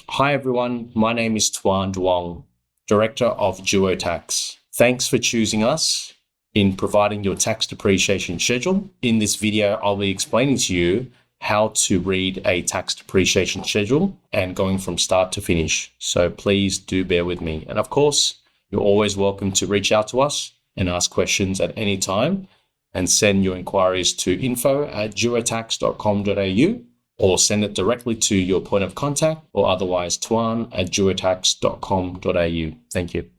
Hi everyone, my name is Tuan Duong, Director of Duo Tax. Thanks for choosing us in providing your tax depreciation schedule. In this video, I'll be explaining to you how to read a tax depreciation schedule and going from start to finish. So please do bear with me. And of course, you're always welcome to reach out to us and ask questions at any time and send your inquiries to info@duotax.com.au or send it directly to your point of contact or otherwise tuan@duotax.com.au. Thank you.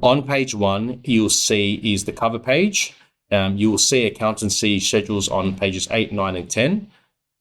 On page 1, you'll see is the cover page. You will see accountancy schedules on pages 8, 9, and 10.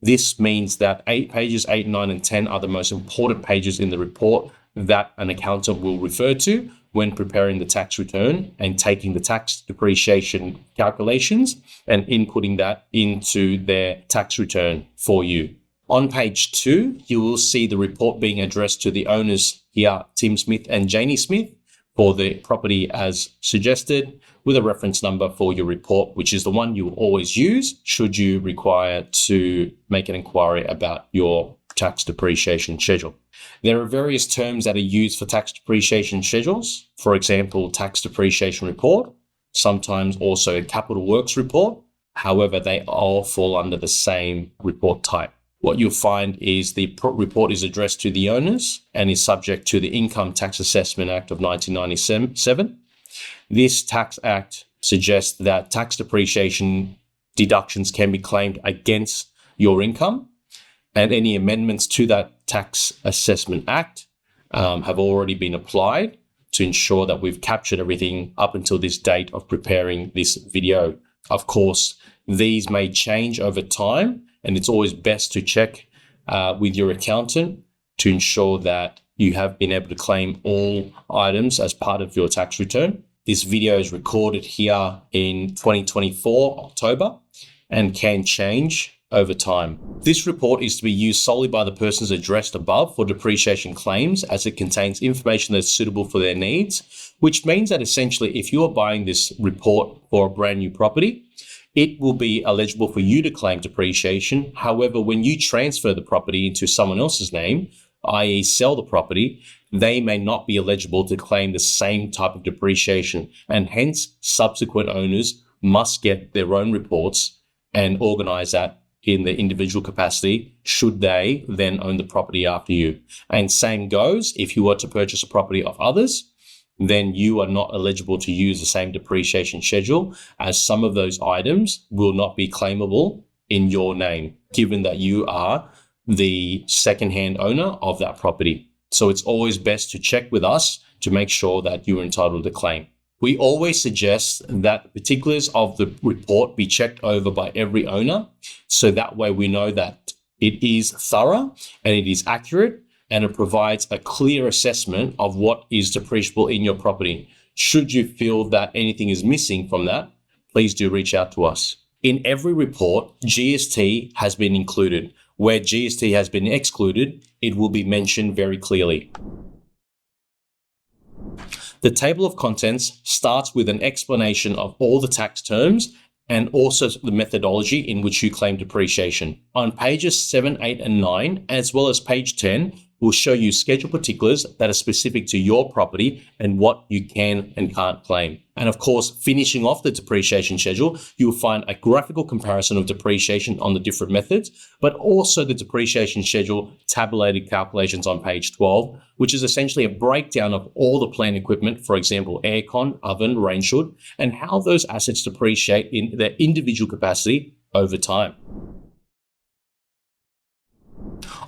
This means that pages 8, 9, and 10 are the most important pages in the report that an accountant will refer to when preparing the tax return and taking the tax depreciation calculations and inputting that into their tax return for you. On page 2, you will see the report being addressed to the owners here, Tim Smith and Janie Smith, for the property as suggested, with a reference number for your report, which is the one you will always use should you require to make an inquiry about your tax depreciation schedule. There are various terms that are used for tax depreciation schedules. For example, tax depreciation report, sometimes also a capital works report. However, they all fall under the same report type. What you'll find is the report is addressed to the owners and is subject to the Income Tax Assessment Act of 1997. This tax act suggests that tax depreciation deductions can be claimed against your income, and any amendments to that Tax Assessment Act have already been applied to ensure that we've captured everything up until this date of preparing this video. Of course, these may change over time, and it's always best to check with your accountant to ensure that you have been able to claim all items as part of your tax return. This video is recorded here in 2024, October, and can change over time. This report is to be used solely by the persons addressed above for depreciation claims, as it contains information that's suitable for their needs, which means that essentially if you are buying this report for a brand new property, it will be eligible for you to claim depreciation. However, when you transfer the property into someone else's name, i.e. sell the property, they may not be eligible to claim the same type of depreciation, and hence subsequent owners must get their own reports and organize that in the individual capacity should they then own the property after you. And same goes if you were to purchase a property of others, then you are not eligible to use the same depreciation schedule, as some of those items will not be claimable in your name, given that you are the second-hand owner of that property. So it's always best to check with us to make sure that you're entitled to claim. We always suggest that the particulars of the report be checked over by every owner, so that way we know that it is thorough and it is accurate, and it provides a clear assessment of what is depreciable in your property. Should you feel that anything is missing from that, please do reach out to us. In every report, GST has been included. Where GST has been excluded, it will be mentioned very clearly. The table of contents starts with an explanation of all the tax terms and also the methodology in which you claim depreciation. On pages 7, 8, and 9, as well as page 10, will show you schedule particulars that are specific to your property and what you can and can't claim. And of course, finishing off the depreciation schedule, you will find a graphical comparison of depreciation on the different methods, but also the depreciation schedule tabulated calculations on page 12, which is essentially a breakdown of all the plant equipment, for example, aircon, oven, range hood, and how those assets depreciate in their individual capacity over time.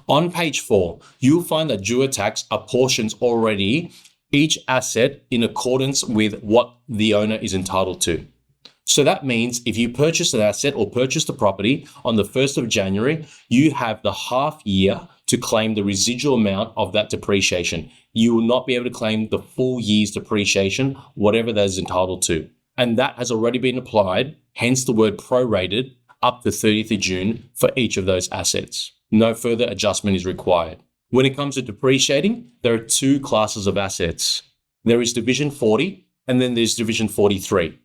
On page 4, you'll find that Duo Tax apportions already each asset in accordance with what the owner is entitled to. So that means if you purchase an asset or purchase the property on the 1st of January, you have the half year to claim the residual amount of that depreciation. You will not be able to claim the full year's depreciation, whatever that is entitled to. And that has already been applied, hence the word prorated, up to 30th of June for each of those assets. No further adjustment is required. When it comes to depreciating, there are two classes of assets. There is Division 40, and then there's Division 43.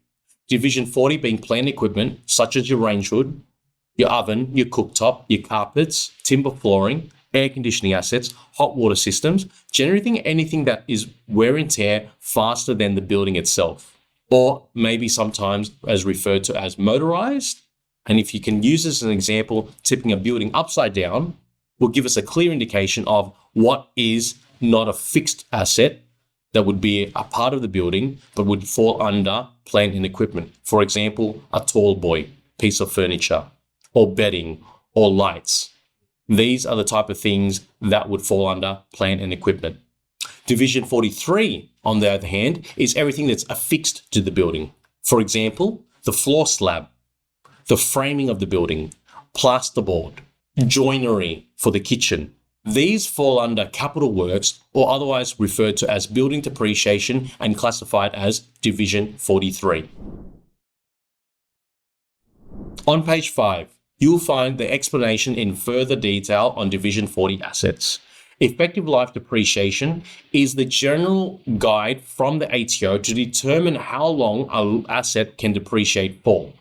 Division 40 being plant equipment, such as your range hood, your oven, your cooktop, your carpets, timber flooring, air conditioning assets, hot water systems, generating anything that is wear and tear faster than the building itself, or maybe sometimes as referred to as motorized. And if you can use this as an example, tipping a building upside down will give us a clear indication of what is not a fixed asset that would be a part of the building, but would fall under plant and equipment. For example, a tall boy, piece of furniture, or bedding, or lights. These are the type of things that would fall under plant and equipment. Division 43, on the other hand, is everything that's affixed to the building. For example, the floor slab, the framing of the building, plasterboard, joinery for the kitchen. These fall under capital works, or otherwise referred to as building depreciation and classified as Division 43. On page 5, you'll find the explanation in further detail on Division 40 assets. Effective life depreciation is the general guide from the ATO to determine how long an asset can depreciate for.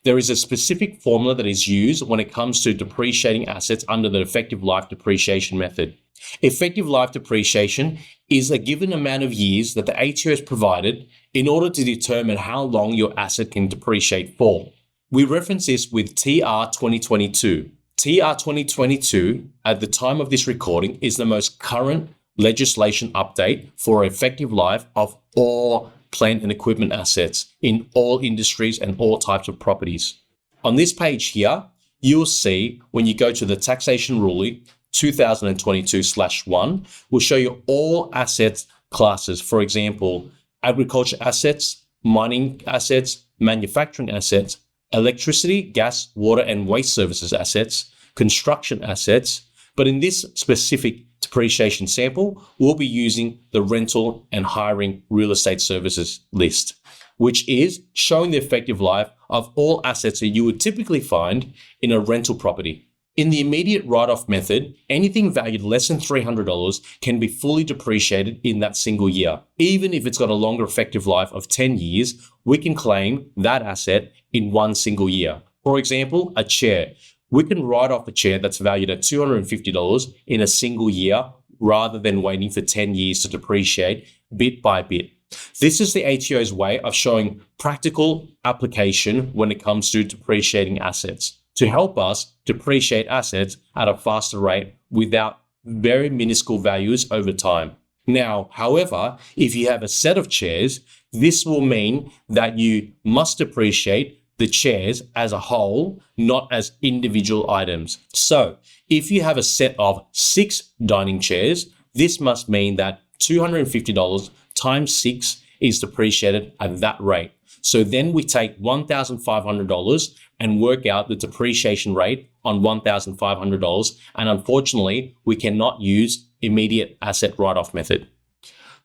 There is a specific formula that is used when it comes to depreciating assets under the effective life depreciation method. Effective life depreciation is a given amount of years that the ATO has provided in order to determine how long your asset can depreciate for. We reference this with TR 2022. TR 2022, at the time of this recording, is the most current legislation update for effective life of all plant and equipment assets in all industries and all types of properties. On this page here, you'll see when you go to the taxation ruling 2022/1, will show you all asset classes. For example, agriculture assets, mining assets, manufacturing assets, electricity, gas, water, and waste services assets, construction assets. But in this specific depreciation sample, we'll be using the rental and hiring real estate services list, which is showing the effective life of all assets that you would typically find in a rental property. In the immediate write-off method, anything valued less than $300 can be fully depreciated in that single year. Even if it's got a longer effective life of 10 years, we can claim that asset in one single year. For example, a chair. We can write off a chair that's valued at $250 in a single year rather than waiting for 10 years to depreciate bit by bit. This is the ATO's way of showing practical application when it comes to depreciating assets to help us depreciate assets at a faster rate without very minuscule values over time. Now, however, if you have a set of chairs, this will mean that you must depreciate the chairs as a whole, not as individual items. So if you have a set of 6 dining chairs, this must mean that $250 times 6 is depreciated at that rate. So then we take $1,500 and work out the depreciation rate on $1,500. And unfortunately, we cannot use immediate asset write-off method.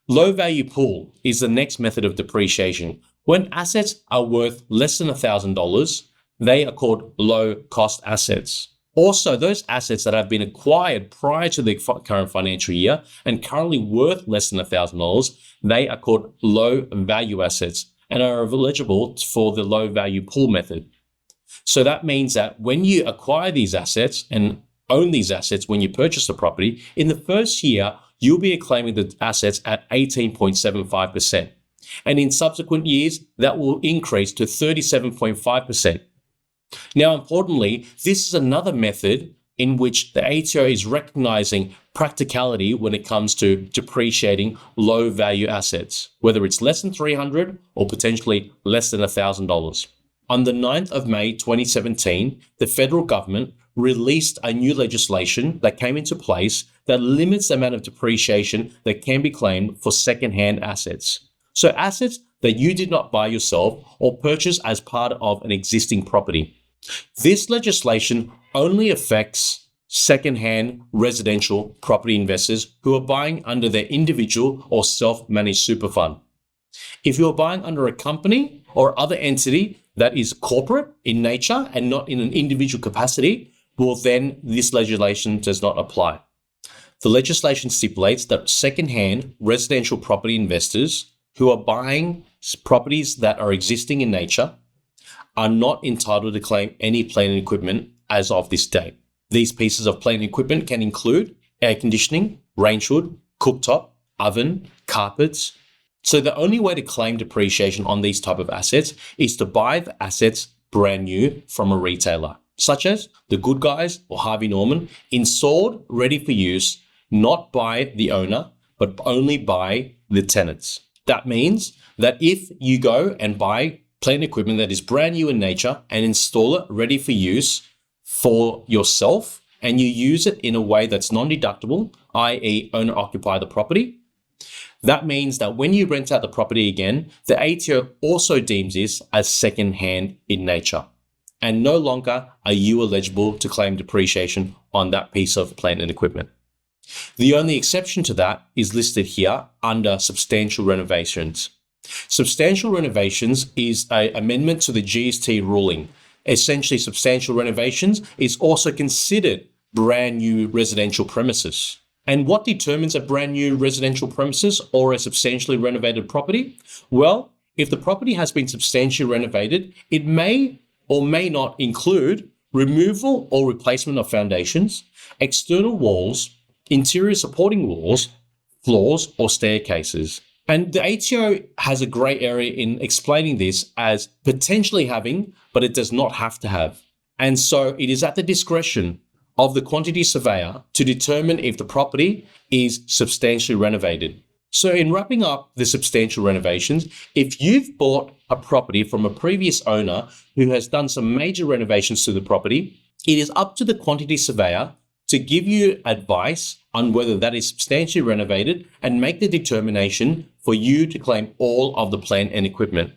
Low value pool is the next method of depreciation. When assets are worth less than $1,000, they are called low cost assets. Also, those assets that have been acquired prior to the current financial year and currently worth less than $1,000, they are called low value assets and are eligible for the low value pool method. So that means that when you acquire these assets and own these assets when you purchase the property, in the first year, you'll be claiming the assets at 18.75%. And in subsequent years, that will increase to 37.5%. Now, importantly, this is another method in which the ATO is recognizing practicality when it comes to depreciating low value assets, whether it's less than $300 or potentially less than $1,000. On the 9th of May 2017, the federal government released a new legislation that came into place that limits the amount of depreciation that can be claimed for second-hand assets. So assets that you did not buy yourself or purchase as part of an existing property. This legislation only affects second-hand residential property investors who are buying under their individual or self-managed super fund. If you're buying under a company or other entity that is corporate in nature and not in an individual capacity, well, then this legislation does not apply. The legislation stipulates that second-hand residential property investors who are buying properties that are existing in nature are not entitled to claim any plant and equipment as of this date. These pieces of plant and equipment can include air conditioning, range hood, cooktop, oven, carpets. So the only way to claim depreciation on these type of assets is to buy the assets brand new from a retailer, such as The Good Guys or Harvey Norman, installed, ready for use, not by the owner, but only by the tenants. That means that if you go and buy plant and equipment that is brand new in nature and install it ready for use for yourself, and you use it in a way that's non-deductible, i.e. owner-occupy the property, that means that when you rent out the property again, the ATO also deems this as second-hand in nature. And no longer are you eligible to claim depreciation on that piece of plant and equipment. The only exception to that is listed here under substantial renovations. Substantial renovations is an amendment to the GST ruling. Essentially, substantial renovations is also considered brand new residential premises. And what determines a brand new residential premises or a substantially renovated property? Well, if the property has been substantially renovated, it may or may not include removal or replacement of foundations, external walls, interior supporting walls, floors, or staircases. And the ATO has a grey area in explaining this as potentially having, but it does not have to have. And so it is at the discretion of the quantity surveyor to determine if the property is substantially renovated. So in wrapping up the substantial renovations, if you've bought a property from a previous owner who has done some major renovations to the property, it is up to the quantity surveyor to give you advice on whether that is substantially renovated and make the determination for you to claim all of the plant and equipment.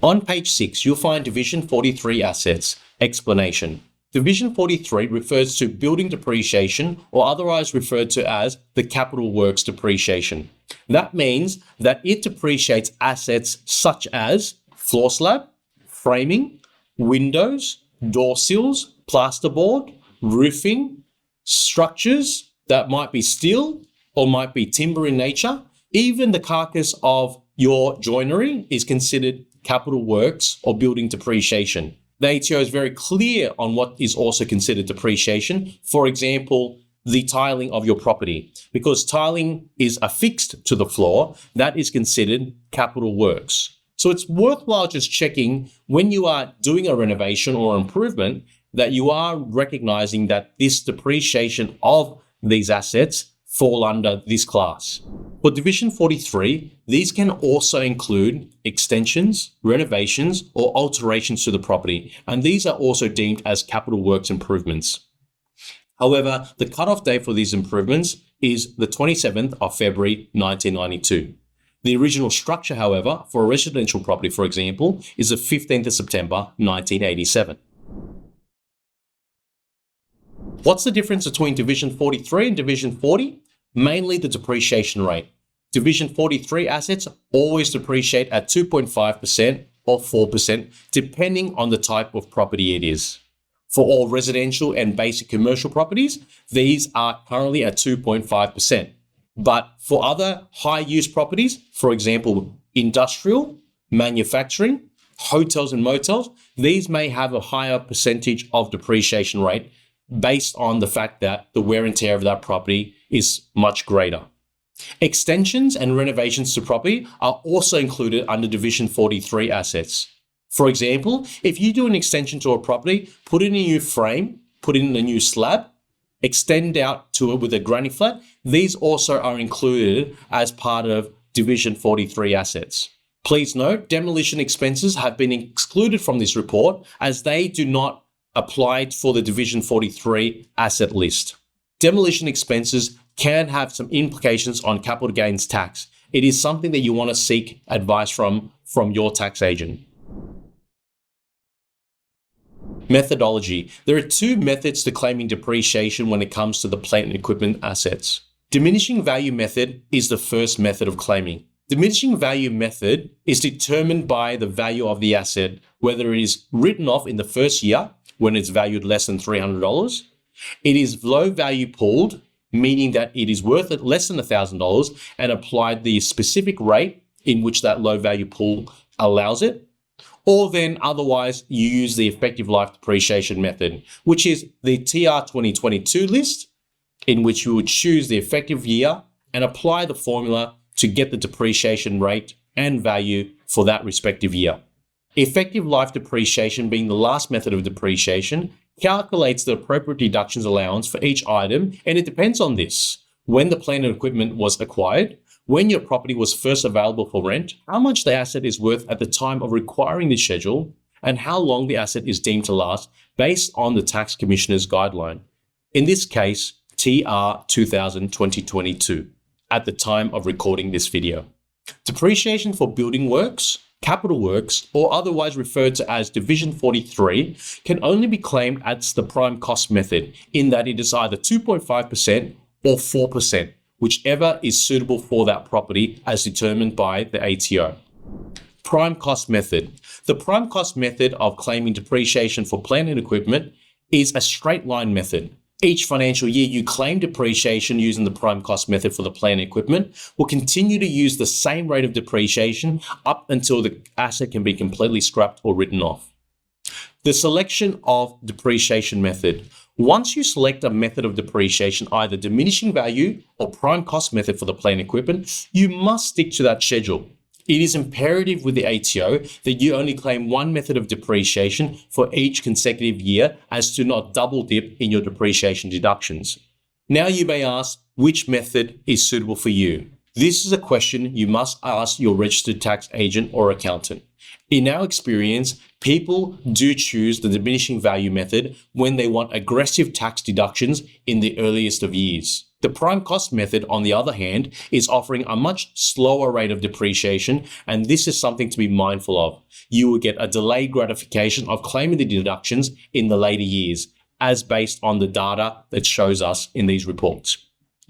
On page 6, you'll find Division 43 Assets, Explanation. Division 43 refers to building depreciation, or otherwise referred to as the capital works depreciation. That means that it depreciates assets such as floor slab, framing, windows, door sills, plasterboard, roofing, structures that might be steel or might be timber in nature. Even the carcass of your joinery is considered capital works or building depreciation. The ATO is very clear on what is also considered depreciation. For example, the tiling of your property. Because tiling is affixed to the floor, that is considered capital works. So it's worthwhile just checking when you are doing a renovation or improvement that you are recognizing that this depreciation of these assets fall under this class. For Division 43, these can also include extensions, renovations, or alterations to the property, and these are also deemed as capital works improvements. However, the cutoff date for these improvements is the 27th of February 1992. The original structure, however, for a residential property, for example, is the 15th of September 1987. What's the difference between Division 43 and Division 40? Mainly the depreciation rate. Division 43 assets always depreciate at 2.5% or 4%, depending on the type of property it is. For all residential and basic commercial properties, these are currently at 2.5%. But for other high-use properties, for example, industrial, manufacturing, hotels and motels, these may have a higher percentage of depreciation rate based on the fact that the wear and tear of that property is much greater. Extensions and renovations to property are also included under Division 43 assets. For example, if you do an extension to a property, put in a new frame, put in a new slab, extend out to it with a granny flat, these also are included as part of Division 43 assets. Please note, demolition expenses have been excluded from this report as they do not apply for the Division 43 asset list. Demolition expenses can have some implications on capital gains tax. It is something that you want to seek advice from your tax agent. Methodology. There are two methods to claiming depreciation when it comes to the plant and equipment assets. Diminishing value method is the first method of claiming. Diminishing value method is determined by the value of the asset, whether it is written off in the first year when it's valued less than $300. It is low value pooled, meaning that it is worth less than $1,000 and applied the specific rate in which that low value pool allows it. Or then otherwise you use the effective life depreciation method, which is the TR 2022 list, in which you would choose the effective year and apply the formula to get the depreciation rate and value for that respective year. Effective life depreciation, being the last method of depreciation, calculates the appropriate deductions allowance for each item, and it depends on this: when the plant and equipment was acquired, when your property was first available for rent, how much the asset is worth at the time of requiring the schedule, and how long the asset is deemed to last based on the tax commissioner's guideline. In this case, TR 2022, at the time of recording this video. Depreciation for building works, capital works, or otherwise referred to as Division 43, can only be claimed as the prime cost method, in that it is either 2.5% or 4%, whichever is suitable for that property as determined by the ATO. Prime cost method. The prime cost method of claiming depreciation for plant and equipment is a straight line method. Each financial year you claim depreciation using the prime cost method for the plant and equipment will continue to use the same rate of depreciation up until the asset can be completely scrapped or written off. The selection of depreciation method. Once you select a method of depreciation, either diminishing value or prime cost method for the plant and equipment, you must stick to that schedule. It is imperative with the ATO that you only claim one method of depreciation for each consecutive year, as to not double dip in your depreciation deductions. Now you may ask, which method is suitable for you? This is a question you must ask your registered tax agent or accountant. In our experience, people do choose the diminishing value method when they want aggressive tax deductions in the earliest of years. The prime cost method, on the other hand, is offering a much slower rate of depreciation, and this is something to be mindful of. You will get a delayed gratification of claiming the deductions in the later years, as based on the data that shows us in these reports.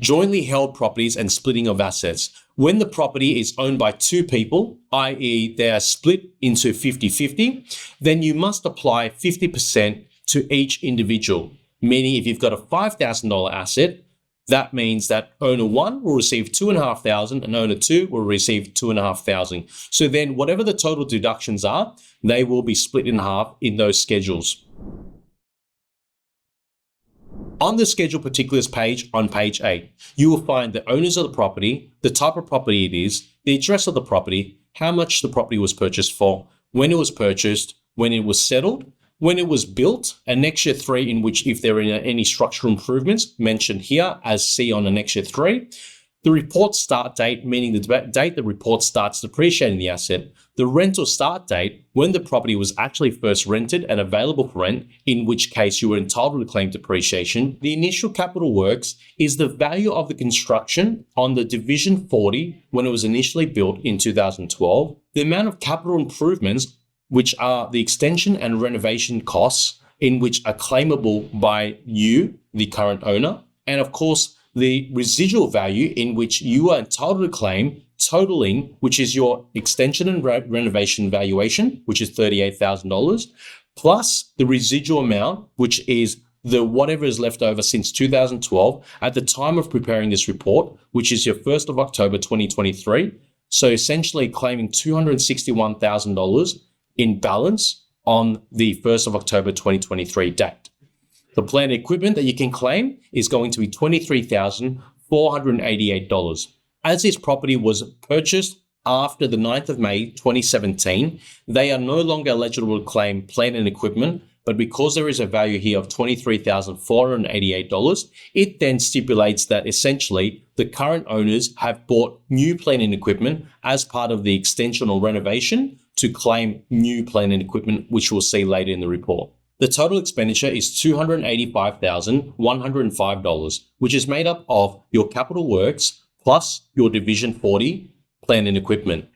Jointly held properties and splitting of assets. When the property is owned by two people, i.e. they are split into 50-50, then you must apply 50% to each individual. Meaning if you've got a $5,000 asset, that means that owner 1 will receive $2,500 and owner 2 will receive $2,500. So then whatever the total deductions are, they will be split in half in those schedules. On the schedule particulars page on page 8, you will find the owners of the property, the type of property it is, the address of the property, how much the property was purchased for, when it was purchased, when it was settled, when it was built, Annexure 3, in which if there are any structural improvements mentioned here as C on Annexure 3, the report start date, meaning the date the report starts depreciating the asset, the rental start date, when the property was actually first rented and available for rent, in which case you were entitled to claim depreciation. The initial capital works is the value of the construction on the Division 40 when it was initially built in 2012, the amount of capital improvements, which are the extension and renovation costs, in which are claimable by you, the current owner, and of course, the residual value in which you are entitled to claim, totaling, which is your extension and renovation valuation, which is $38,000, plus the residual amount, which is the whatever is left over since 2012 at the time of preparing this report, which is your 1st of October 2023. So essentially claiming $261,000 in balance on the 1st of October 2023 date. The plant equipment that you can claim is going to be $23,488. As this property was purchased after the 9th of May 2017, they are no longer eligible to claim plant and equipment, but because there is a value here of $23,488, it then stipulates that essentially the current owners have bought new plant and equipment as part of the extension or renovation to claim new plant and equipment, which we'll see later in the report. The total expenditure is $285,105, which is made up of your capital works plus your Division 40 plant and equipment.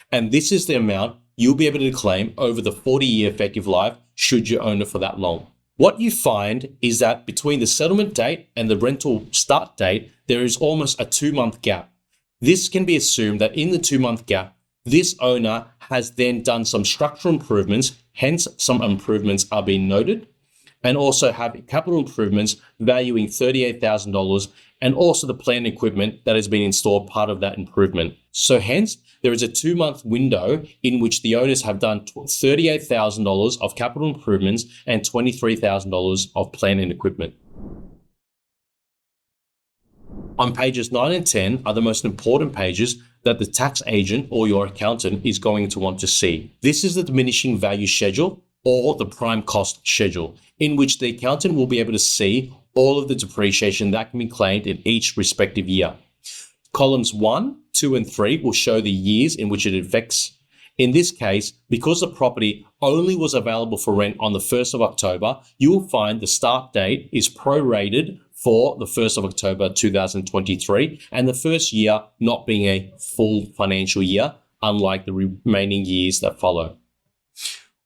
And this is the amount you'll be able to claim over the 40-year effective life should you own it for that long. What you find is that between the settlement date and the rental start date, there is almost a 2-month gap. This can be assumed that in the 2-month gap, this owner has then done some structural improvements, hence some improvements are being noted. and also have capital improvements valuing $38,000 and also the plant and equipment that has been installed part of that improvement. So hence, there is a 2-month window in which the owners have done $38,000 of capital improvements and $23,000 of plant and equipment. On pages 9 and 10 are the most important pages that the tax agent or your accountant is going to want to see. This is the diminishing value schedule or the prime cost schedule, in which the accountant will be able to see all of the depreciation that can be claimed in each respective year. Columns 1, 2, and 3 will show the years in which it affects. In this case, because the property only was available for rent on the 1st of October, you will find the start date is prorated for the 1st of October 2023, and the first year not being a full financial year, unlike the remaining years that follow.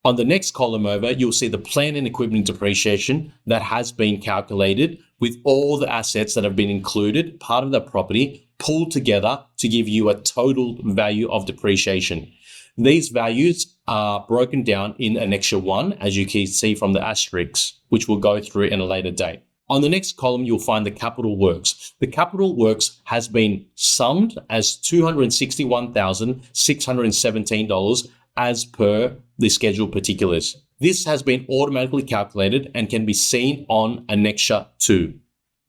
On the next column over, you'll see the plant and equipment depreciation that has been calculated with all the assets that have been included, part of the property, pulled together to give you a total value of depreciation. These values are broken down in Annexure 1, as you can see from the asterisks, which we'll go through in a later date. On the next column, you'll find the capital works. The capital works has been summed as $261,617 as per the schedule particulars. This has been automatically calculated and can be seen on Annexure 2.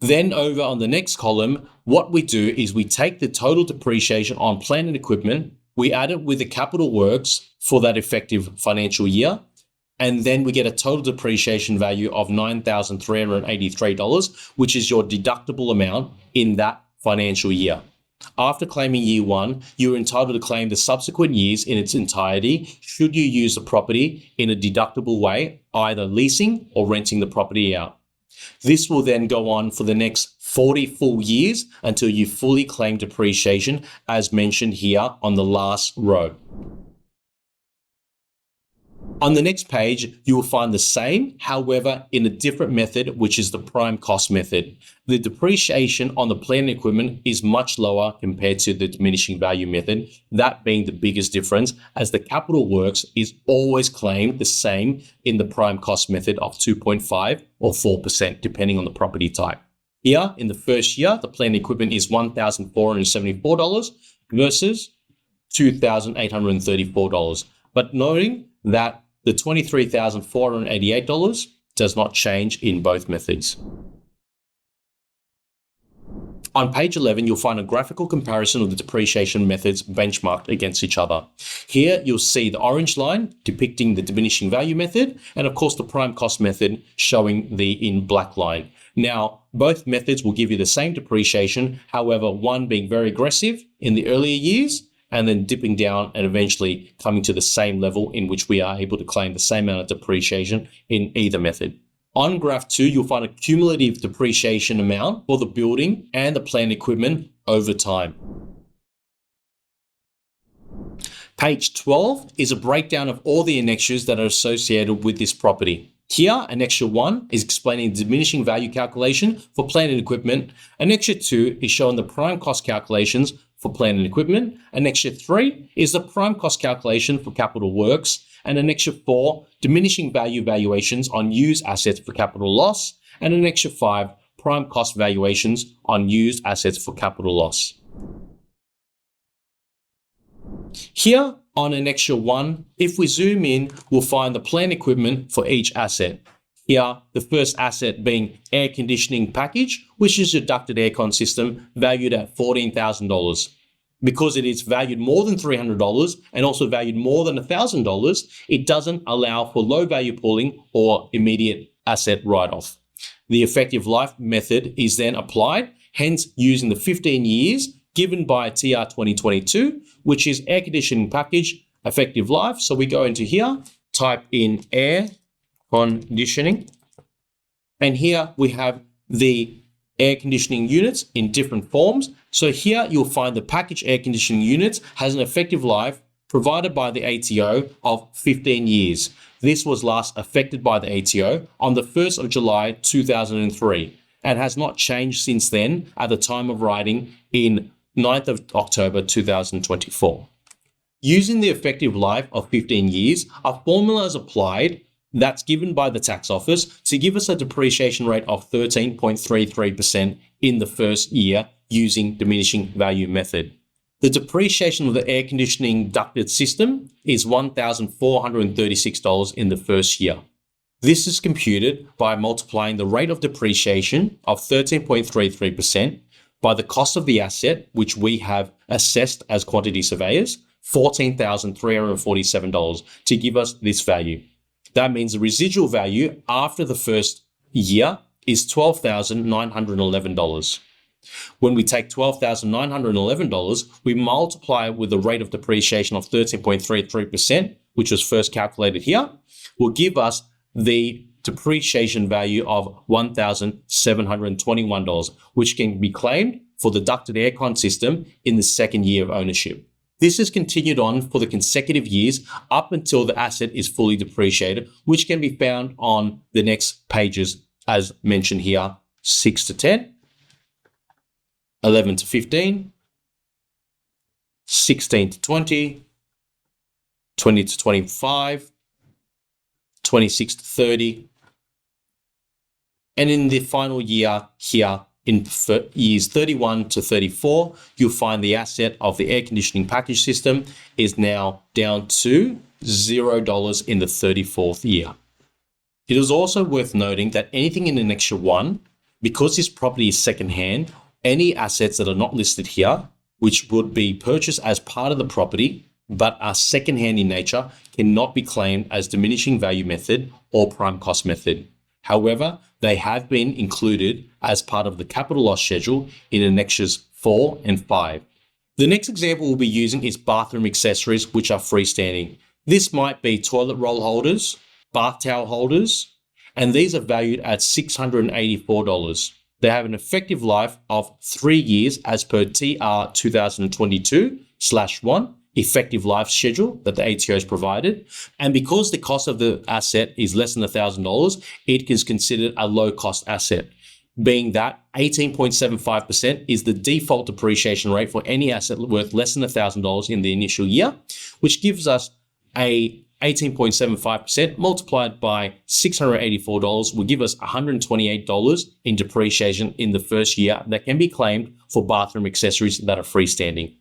Then over on the next column, what we do is we take the total depreciation on plant and equipment, we add it with the capital works for that effective financial year, and then we get a total depreciation value of $9,383, which is your deductible amount in that financial year. After claiming year 1, you're entitled to claim the subsequent years in its entirety should you use the property in a deductible way, either leasing or renting the property out. This will then go on for the next 40 full years until you fully claim depreciation, as mentioned here on the last row. On the next page, you will find the same, however, in a different method, which is the prime cost method. The depreciation on the plant and equipment is much lower compared to the diminishing value method, that being the biggest difference, as the capital works is always claimed the same in the prime cost method of 2.5 or 4%, depending on the property type. Here, in the first year, the plant and equipment is $1,474 versus $2,834. But noting that the $23,488 does not change in both methods. On page 11, you'll find a graphical comparison of the depreciation methods benchmarked against each other. Here, you'll see the orange line depicting the diminishing value method, and of course the prime cost method showing the in black line. Now, both methods will give you the same depreciation, however, one being very aggressive in the earlier years, and then dipping down and eventually coming to the same level in which we are able to claim the same amount of depreciation in either method. On graph 2, you'll find a cumulative depreciation amount for the building and the plant equipment over time. Page 12 is a breakdown of all the annexures that are associated with this property. Here, Annexure 1 is explaining the diminishing value calculation for plant and equipment. Annexure 2 is showing the prime cost calculations for plant and equipment. Annexure 3 is the prime cost calculation for capital works. And Annexure 4, diminishing value valuations on used assets for capital loss. And Annexure 5, prime cost valuations on used assets for capital loss. Here on Annexure 1, if we zoom in, we'll find the plant equipment for each asset. Here, the first asset being air conditioning package, which is a ducted aircon system valued at $14,000. Because it is valued more than $300 and also valued more than $1,000, it doesn't allow for low value pooling or immediate asset write-off. The effective life method is then applied, hence using the 15 years given by TR 2022, which is air conditioning package effective life. So we go into here, type in air conditioning, and here we have the air conditioning units in different forms. So here you'll find the package air conditioning units has an effective life provided by the ATO of 15 years. This was last affected by the ATO on the 1st of July 2003 and has not changed since then at the time of writing in 9th of October 2024. Using the effective life of 15 years, a formula is applied that's given by the tax office to give us a depreciation rate of 13.33% in the first year using diminishing value method. The depreciation of the air conditioning ducted system is $1,436 in the first year. This is computed by multiplying the rate of depreciation of 13.33% by the cost of the asset, which we have assessed as quantity surveyors, $14,347 to give us this value. That means the residual value after the first year is $12,911. When we take $12,911, we multiply with the rate of depreciation of 13.33%, which was first calculated here, will give us the depreciation value of $1,721, which can be claimed for the ducted aircon system in the second year of ownership. This is continued on for the consecutive years up until the asset is fully depreciated, which can be found on the next pages as mentioned here, 6 to 10, 11 to 15, 16 to 20, 20 to 25, 26 to 30, and in the final year here, in years 31 to 34, you'll find the asset of the air conditioning package system is now down to $0 in the 34th year. It is also worth noting that anything in Annexure 1, because this property is secondhand, any assets that are not listed here, which would be purchased as part of the property but are secondhand in nature, cannot be claimed as diminishing value method or prime cost method. However, they have been included as part of the capital loss schedule in Annexures 4 and 5. The next example we'll be using is bathroom accessories, which are freestanding. This might be toilet roll holders, bath towel holders, and these are valued at $684. They have an effective life of 3 years as per TR 2022/1 effective life schedule that the ATO has provided. And because the cost of the asset is less than $1,000, it is considered a low cost asset, being that 18.75% is the default depreciation rate for any asset worth less than $1,000 in the initial year, which gives us a 18.75% multiplied by $684 will give us $128 in depreciation in the first year that can be claimed for bathroom accessories that are freestanding.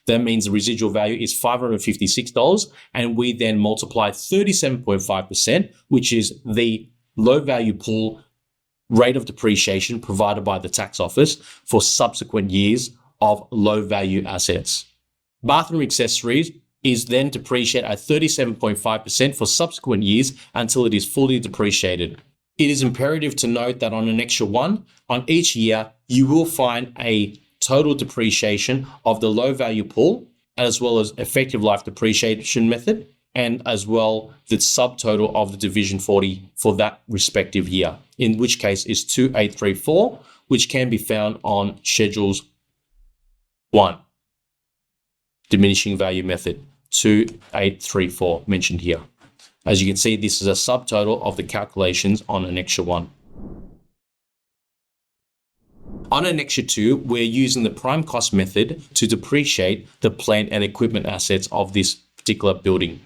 That means the residual value is $556, and we then multiply 37.5%, which is the low value pool rate of depreciation provided by the tax office for subsequent years of low value assets. Bathroom accessories is then depreciated at 37.5% for subsequent years until it is fully depreciated. It is imperative to note that on Annexure 1, on each year, you will find a total depreciation of the low value pool, as well as effective life depreciation method, and as well the subtotal of the Division 40 for that respective year, in which case is 2834, which can be found on Schedules 1, Diminishing Value Method, 2834 mentioned here. As you can see, this is a subtotal of the calculations on Annexure 1. On Annexure 2, we're using the prime cost method to depreciate the plant and equipment assets of this particular building.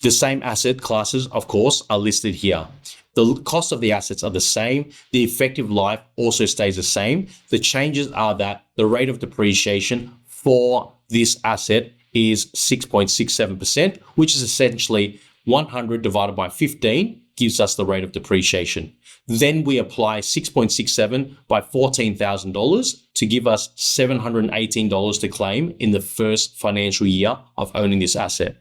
The same asset classes, of course, are listed here. The cost of the assets are the same. The effective life also stays the same. The changes are that the rate of depreciation for this asset is 6.67%, which is essentially 100 divided by 15 gives us the rate of depreciation. Then we apply 6.67 by $14,000 to give us $718 to claim in the first financial year of owning this asset.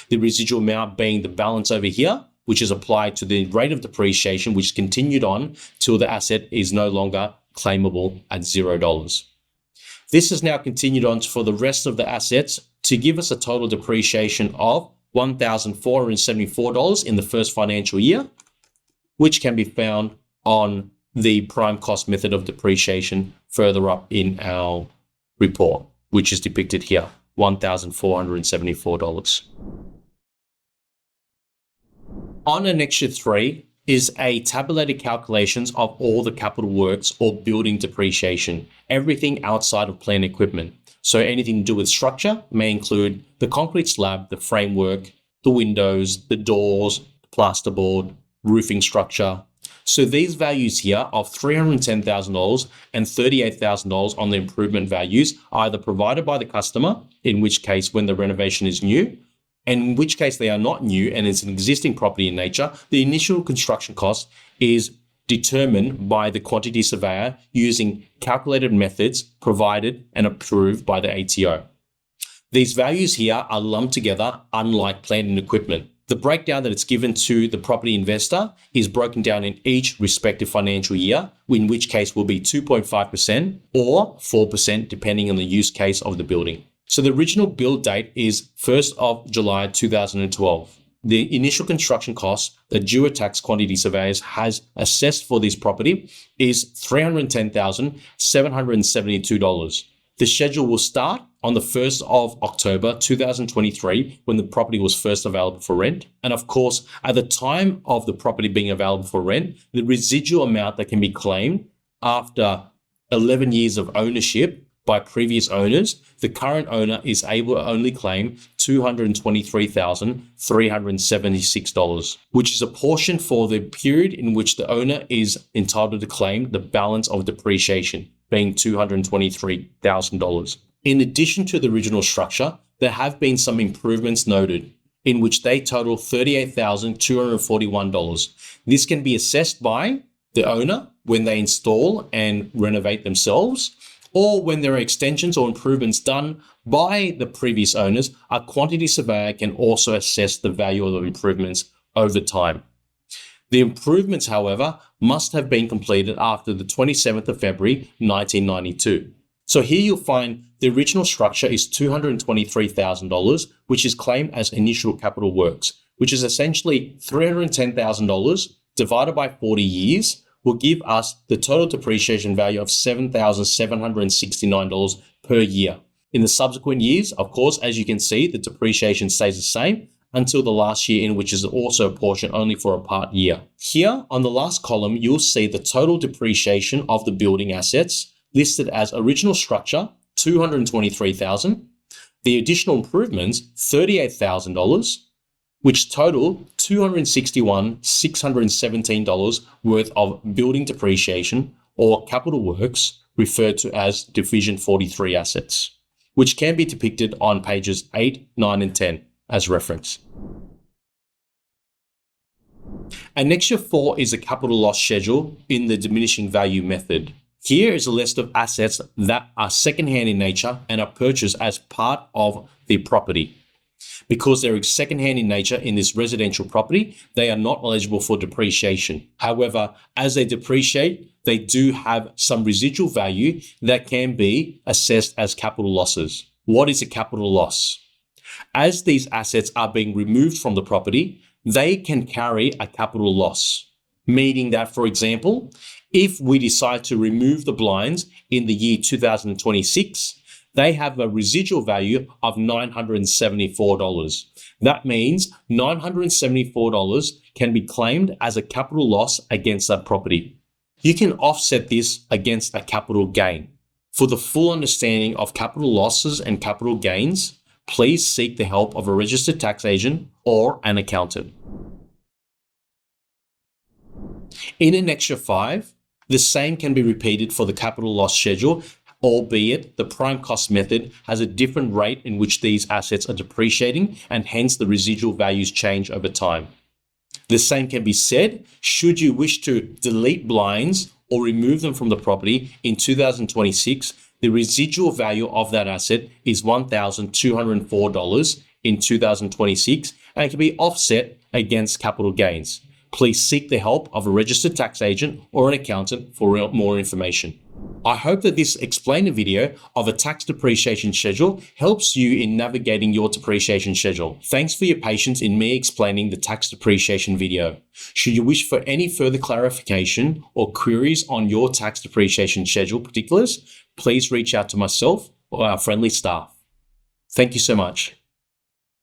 The residual amount being the balance over here, which is applied to the rate of depreciation, which continued on till the asset is no longer claimable at $0. This is now continued on for the rest of the assets to give us a total depreciation of $1,474 in the first financial year, which can be found on the prime cost method of depreciation further up in our report, which is depicted here, $1,474. On Annexure 3 is a tabulated calculations of all the capital works or building depreciation, everything outside of plant equipment. So anything to do with structure may include the concrete slab, the framework, the windows, the doors, the plasterboard, roofing structure. So these values here of $310,000 and $38,000 on the improvement values are either provided by the customer, in which case when the renovation is new, and in which case they are not new and it's an existing property in nature, the initial construction cost is determined by the quantity surveyor using calculated methods provided and approved by the ATO. These values here are lumped together, unlike plant and equipment. The breakdown that it's given to the property investor is broken down in each respective financial year, in which case will be 2.5% or 4% depending on the use case of the building. So the original build date is 1st of July 2012. The initial construction cost that Tax Quantity Surveyors has assessed for this property is $310,772. The schedule will start on the 1st of October 2023 when the property was first available for rent. And of course, at the time of the property being available for rent, the residual amount that can be claimed after 11 years of ownership by previous owners, the current owner is able to only claim $223,376, which is a portion for the period in which the owner is entitled to claim the balance of depreciation, being $223,000. In addition to the original structure, there have been some improvements noted, in which they total $38,241. This can be assessed by the owner when they install and renovate themselves, or when there are extensions or improvements done by the previous owners. A quantity surveyor can also assess the value of the improvements over time. The improvements, however, must have been completed after the 27th of February, 1992. So here you'll find the original structure is $223,000, which is claimed as initial capital works, which is essentially $310,000 divided by 40 years will give us the total depreciation value of $7,769 per year. In the subsequent years, of course, as you can see, the depreciation stays the same until the last year, in which is also a portion only for a part year. Here on the last column, you'll see the total depreciation of the building assets listed as original structure, $223,000, the additional improvements, $38,000, which total $261,617 worth of building depreciation or capital works, referred to as Division 43 assets, which can be depicted on pages 8, 9, and 10 as reference. Annexure 4 is a capital loss schedule in the diminishing value method. Here is a list of assets that are secondhand in nature and are purchased as part of the property. Because they're secondhand in nature in this residential property, they are not eligible for depreciation. However, as they depreciate, they do have some residual value that can be assessed as capital losses. What is a capital loss? As these assets are being removed from the property, they can carry a capital loss, meaning that, for example, if we decide to remove the blinds in the year 2026, they have a residual value of $974. That means $974 can be claimed as a capital loss against that property. You can offset this against a capital gain. For the full understanding of capital losses and capital gains, please seek the help of a registered tax agent or an accountant. In Annexure 5, the same can be repeated for the capital loss schedule, albeit the prime cost method has a different rate in which these assets are depreciating, and hence the residual values change over time. The same can be said should you wish to delete blinds or remove them from the property in 2026. The residual value of that asset is $1,204 in 2026, and it can be offset against capital gains. Please seek the help of a registered tax agent or an accountant for more information. I hope that this explainer video of a tax depreciation schedule helps you in navigating your depreciation schedule. Thanks for your patience in me explaining the tax depreciation video. Should you wish for any further clarification or queries on your tax depreciation schedule particulars, please reach out to myself or our friendly staff. Thank you so much.